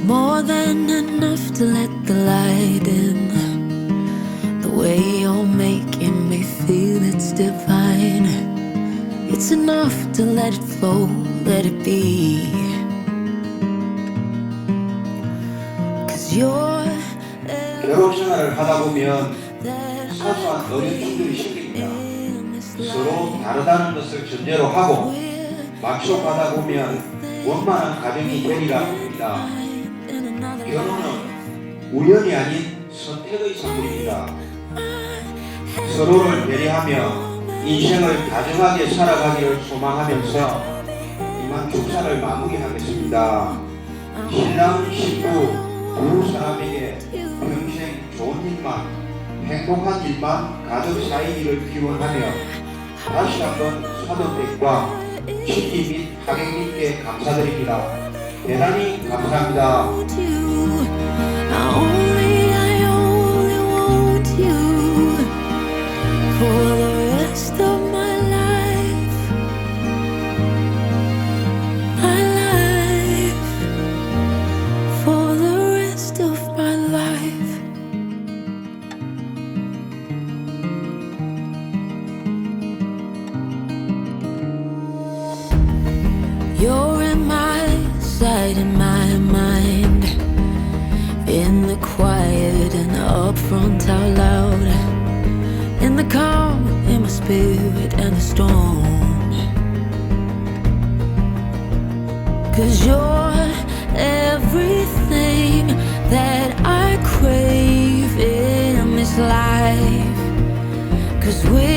more than enough to let the light in. The way you're making me feel it's divine. It's enough to let it flow, let it be. 'Cause you're 결혼 생활을 하다 보면 사소한 어려움들이 생깁니다. 서로 다르다는 것을 전제로 하고 맞춰가다 보면 원만한 가정이 되리라 합니다. 결혼은 우연이 아닌 선택의 선물입니다. 서로를 배려하며 인생을 다정하게 살아가기를 소망하면서 이만 축사를 마무리하겠습니다. 신랑, 신부 두 사람에게 평생 좋은 일만, 행복한 일만 가득 쌓이기를 기원하며 다시 한번 사돈댁과 친지 및 하객님께 감사드립니다. 대단히 감사합니다. You're in my sight, in my mind, in the quiet and upfront out loud, in the calm, in my spirit and the storm. 'Cause you're everything that I crave in this life. 'Cause we're